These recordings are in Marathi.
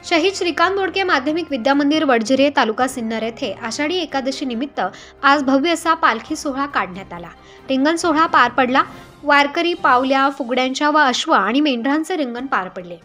शहीद श्रीकांत बोडके माध्यमिक विद्यामंदिर वडजिरे तालुका सिन्नर येथे आषाढी एकादशी निमित्त आज भव्य असा पालखी सोहळा काढण्यात आला। रिंगण सोहळा पार पडला। वारकरी पावल्या, फुगड्यांच्या व अश्व आणि मेंढरांचे रिंगण पार पडले।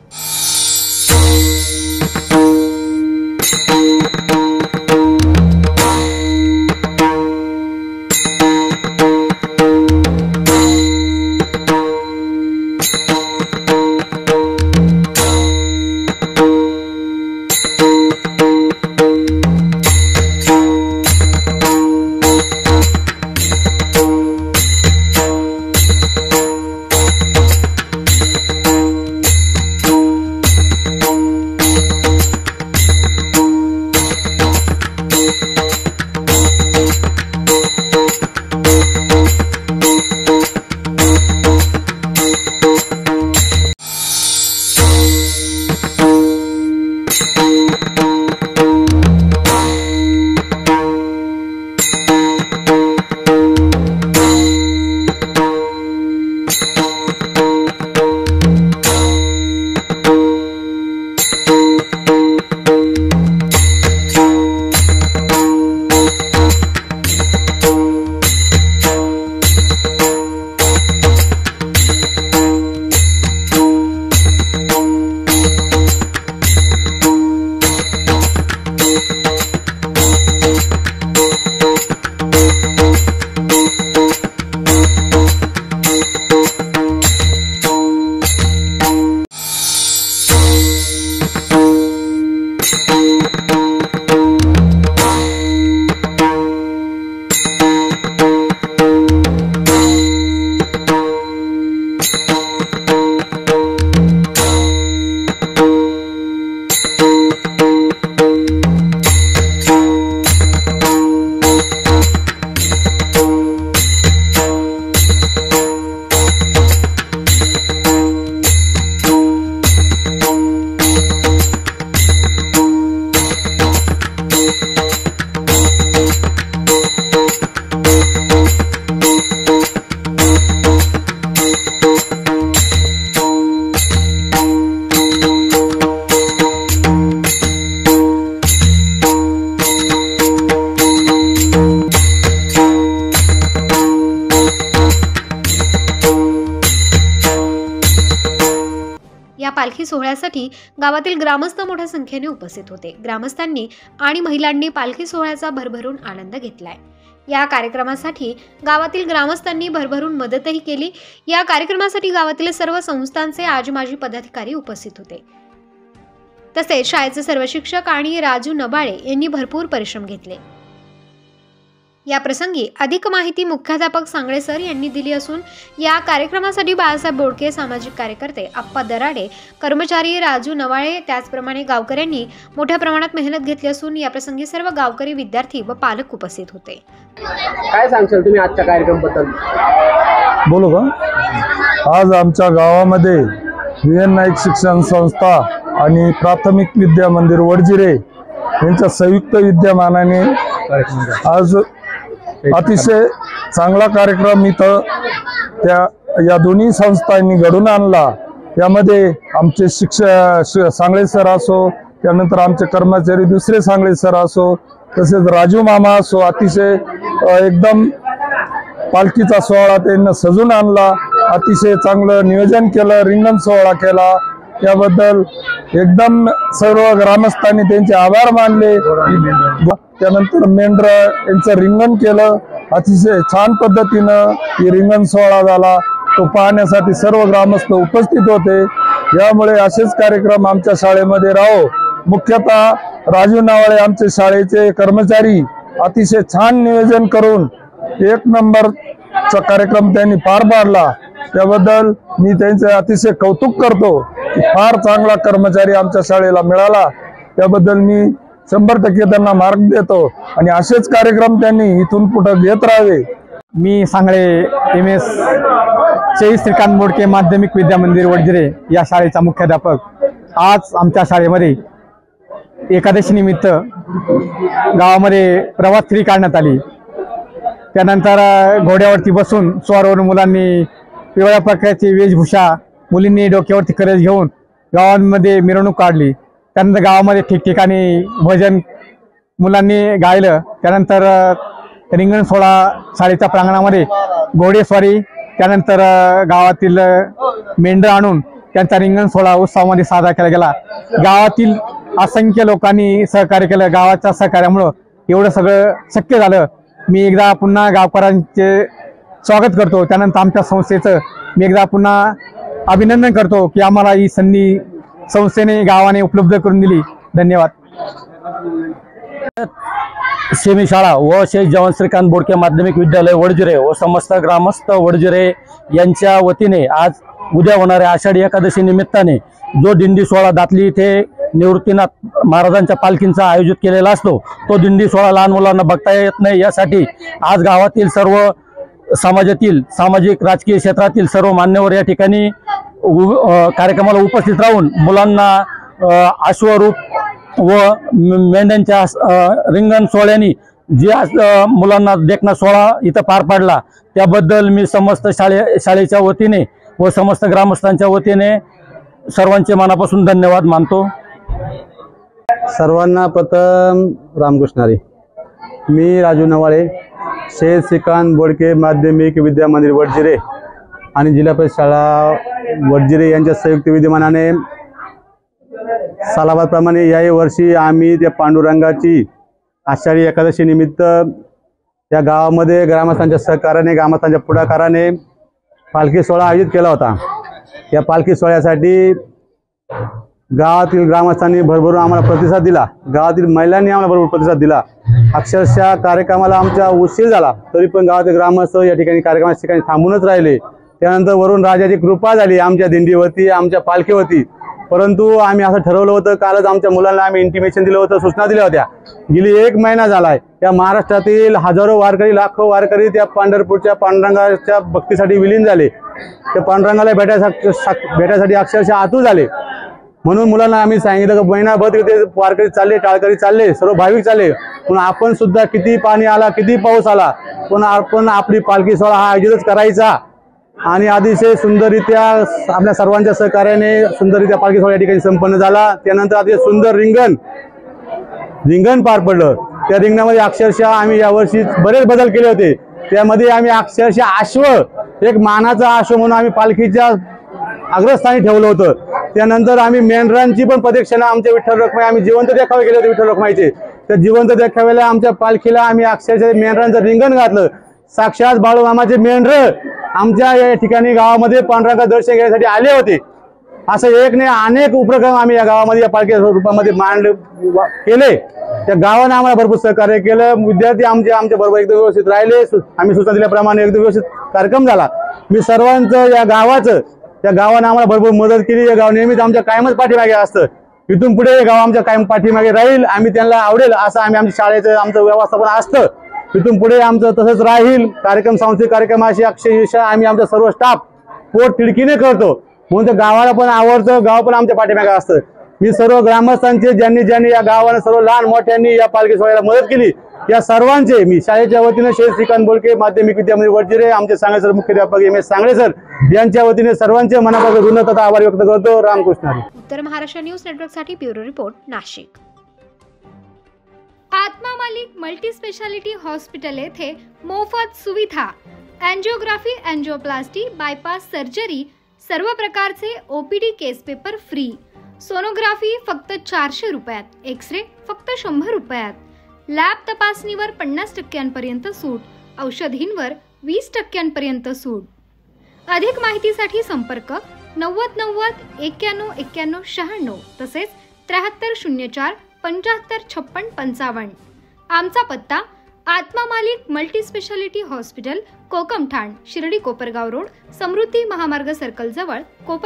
या पालखी सोहळ्यासाठी गावातील ग्रामस्थ मोठ्या संख्येने उपस्थित होते। ग्रामस्थांनी आणि महिलांनी पालखी सोहळ्याचा भरभरून आनंद घेतलाय। या कार्यक्रमासाठी गावातील ग्रामस्थांनी भरभरून मदतही केली। या कार्यक्रमासाठी गावातील सर्व संस्थांचे आजी माजी पदाधिकारी उपस्थित होते। तसेच शाळेचे सर्व शिक्षक आणि राजू नबाळे यांनी भरपूर परिश्रम घेतले। या प्रसंगी अधिक माहिती मुख्याध्यापक सांगळे सर यांनी दिली असून या कार्यक्रमासाठी बाळासाहेब बोडके, सामाजिक कार्यकर्ते आप्पा दराडे, कर्मचारी राजू नवाळे, त्याचप्रमाणे गावकऱ्यांनी मोठ्या प्रमाणात मेहनत घेतली असून या प्रसंगी सर्व गावकरी, विद्यार्थी व पालक उपस्थित होते। काय सांगशाल तुम्ही आजच्या कार्यक्रमाबद्दल? बोलू का? आज आमच्या गावामध्ये VN नाईक शिक्षण संस्था आणि प्राथमिक विद्या मंदिर वडजिरे यांच्या संयुक्त विद्यमानाने आज अतिशय चांगला कार्यक्रम इथं या दोन्ही संस्थांनी घडून आणला। यामध्ये आमचे शिक्षक सांगळे सर असो, त्यानंतर आमचे कर्मचारी दुसरे सांगळे सर असो, तसेच राजू मामा असो, अतिशय एकदम पालखीचा सोहळा त्यांनी सजून आणला। अतिशय चांगलं नियोजन केलं, रिंगण सोहळा केला। त्याबद्दल एकदम सर्व ग्रामस्थांनी त्यांचे आभार मानले। त्यानंतर मेंढर यांचं रिंगण केलं। अतिशय छान पद्धतीनं ही रिंगण सोहळा झाला। तो पाहण्यासाठी सर्व ग्रामस्थ उपस्थित होते। यामुळे असेच कार्यक्रम आमच्या शाळेमध्ये राहो। मुख्यतः राजू नावाळे आमचे शाळेचे कर्मचारी अतिशय छान नियोजन करून 1 नंबरचा कार्यक्रम त्यांनी पार पाडला। त्याबद्दल मी त्यांचे अतिशय कौतुक करतो की फार चांगला कर्मचारी आमच्या शाळेला मिळाला। त्याबद्दल मी 100% त्यांना मार्क देतो आणि असेच कार्यक्रम त्यांनी इथून पुढे घेत राहावे। मी सांगळे MS शहीद श्रीकांत बोडके माध्यमिक विद्या मंदिर वडजिरे या शाळेचा मुख्याध्यापक। आज आमच्या शाळेमध्ये एकादशी निमित्त गावामध्ये प्रभात फेरी काढण्यात आली। त्यानंतर घोड्यावरती बसून स्वारवरून मुलांनी पिवळ्या प्रकारची वेशभूषा, मुलींनी डोक्यावरती कलश घेऊन गावांमध्ये मिरवणूक काढली। त्यानंतर गावामध्ये ठिकठिकाणी भजन मुलांनी गायलं। त्यानंतर रिंगण सोहळा शाळेच्या प्रांगणामध्ये घोडेस्वारी, त्यानंतर गावातील मेंढर आणून त्यांचा रिंगण सोहळा उत्सवामध्ये साजरा केला गेला। गावातील असंख्य लोकांनी सहकार्य केलं। गावाच्या सहकार्यामुळे एवढं सगळं शक्य झालं। मी एकदा पुन्हा गावकऱ्यांचे स्वागत करतो। त्यानंतर आमच्या संस्थेचं मी एकदा पुन्हा अभिनंदन करतो की आम्हाला ही संधी संस्थेने गावाने उपलब्ध करून दिली। धन्यवाद। सेमी शाळा व शहीद जवान श्रीकांत बोडके माध्यमिक विद्यालय वडजिरे व समस्त ग्रामस्थ वडजिरे यांच्या वतीने आज उद्या होणाऱ्या आषाढी एकादशी निमित्ताने जो दिंडी सोहळा दातली इथे निवृत्तीनाथ महाराजांच्या पालखींचा आयोजित केलेला असतो, तो दिंडी सोहळा लहान मुलांना बघता येत नाही यासाठी आज गावातील सर्व समाजातील सामाजिक राजकीय क्षेत्रातील सर्व मान्यवर या ठिकाणी कार्यक्रमाला उपस्थित राहून मुलांना अश्वरूप व मेंढ्यांच्या रिंगण सोहळ्याने जे मुलांना देखणा सोहळा इथं पार पाडला त्याबद्दल मी समस्त शाळेच्या वतीने व समस्त ग्रामस्थांच्या वतीने सर्वांचे मनापासून धन्यवाद मानतो। सर्वांना प्रथम रामकृष्ण हरी। मी राजू नावाळे शहीद श्रीकांत बोडके माध्यमिक विद्या मंदिर वडजिरे आणि जिल्हा परिषद शाळा वडजिरे यांच्या संयुक्त विद्यमानाने सालाबादप्रमाणे याही वर्षी आम्ही त्या पांडुरंगाची आषाढी एकादशी निमित्त या गावामध्ये ग्रामस्थांच्या सहकार्याने ग्रामस्थांच्या पुढाकाराने पालखी सोहळा आयोजित केला होता। या पालखी सोहळ्यासाठी गावातील ग्रामस्थांनी भरभरून आम्हाला प्रतिसाद दिला। गावातील महिलांनी आम्हाला भरपूर प्रतिसाद दिला। अक्षरशः कार्यक्रमाला आमचा उशीर झाला तरी पण गावातील ग्रामस्थ या ठिकाणी कार्यक्रमाच्या ठिकाणी थांबूनच राहिले। त्यानंतर वरून राजाची कृपा झाली आमच्या दिंडीवरती, आमच्या पालखीवरती। परंतु आम्ही असं ठरवलं होतं, कालच आमच्या मुलांना आम्ही इंटिमेशन दिलं होतं, सूचना दिल्या होत्या। गेली 1 महिना झालाय त्या महाराष्ट्रातील हजारो वारकरी, लाखो वारकरी त्या पंढरपूरच्या पांडुरंगाच्या भक्तीसाठी विलीन झाले। त्या पांडुरंगाला भेटायसाठी अक्षरशः आतुर झाले। म्हणून मुलांना आम्ही सांगितलं की महिनाभर तिथे वारकरी चालले, टाळकरी चालले, सर्व भाविक चालले, पण आपण सुद्धा किती पाणी आला, किती पाऊस आला, पण आपण आपली पालखी सोहळा हा आयोजितच करायचा। आणि अतिशय सुंदररित्या आपल्या सर्वांच्या सहकार्याने सुंदररित्या पालखी सोहळा या ठिकाणी संपन्न झाला। त्यानंतर अतिशय सुंदर रिंगण पार पडलं। त्या रिंगणामध्ये अक्षरशः आम्ही यावर्षी बरेच बदल केले होते। त्यामध्ये आम्ही अक्षरशः अश्व, एक मानाचा अश्व म्हणून आम्ही पालखीच्या अग्रस्थानी ठेवलं होतं। त्यानंतर आम्ही मेंढरांची पण प्रदक्षिणा आमच्या विठ्ठल रखुमाई आम्ही जिवंत देखावे केले होते विठ्ठल रखुमाईचे। त्या जिवंत देखाव्याला आमच्या पालखीला आम्ही अक्षरशः मेंढरांचं रिंगण घातलं। साक्षात बाळूमामाचे मेंढर आमच्या या ठिकाणी गावामध्ये पांडुरंगाचं दर्शन घेण्यासाठी आले होते। असं एक नाही अनेक उपक्रम आम्ही या गावामध्ये या पालखी रूपामध्ये केले। त्या गावाने आम्हाला भरपूर सहकार्य केलं। विद्यार्थी आमच्या बरोबर एकदम व्यवस्थित राहिले। आम्ही सूचना दिल्याप्रमाणे एकदम व्यवस्थित कार्यक्रम झाला। मी सर्वांचं या गावाने आम्हाला भरपूर मदत केली। हे गाव नेहमीच आमच्या कायमच पाठीमागे असतं। इथून पुढे हे गाव आमच्या कायम पाठीमागे राहील। आम्ही त्यांना आवडेल असं आमच्या शाळेचं आमचं व्यवस्थापन असतं। इथून पुढे आमचं तसंच राहील। कार्यक्रम सांस्कृतिक कार्यक्रमाशी अक्षरशः आम्ही आमचा सर्व स्टाफ पोट तिडकीने करतो, म्हणून त्या गावाला पण आवडतं, गाव पण आमच्या पाठीमागे असतं। मी सर्व ग्रामस्थांचे ज्यांनी या गावाने सर्व लहान मोठ्यांनी या पालखी सोहळ्याला मदत केली या सर्वांचे मी शाळेच्या वतीने शहीद श्रीकांत बोडके माध्यमिक विद्या मंदिर वडजिरे आमचे सांगळे सर मुख्याध्यापक MS सांगळे सर यांच्या वतीने सर्वांचे मनापासून ऋण तथा आभार व्यक्त करतो। रामकृष्ण हरी। उत्तर महाराष्ट्र न्यूज नेटवर्कसाठी ब्युरो रिपोर्ट नाशिक। आत्मा मालिक मल्टी स्पेशालिटी हॉस्पिटल येथे मोफत सुविधा, एंजिओग्राफी, एंजिओप्लास्टी, बायपास सर्जरी, सर्व प्रकारचे OPD केस पेपर फ्री, सोनोग्राफी फक्त 400 रुपयात, एक्सरे फक्त 100 रुपयात, लॅब तपासणीवर 50% सूट, औषधींवर 20% सूट। अधिक माहितीसाठी संपर्क 90 90 91 91 96 तसेच 7304 755655. आमचा पत्ता Atma Malik multi speciality hospital, Kokamthan, Shirdi Kopargaon road, Samruddhi Mahamarg circle जवळ, कोपर.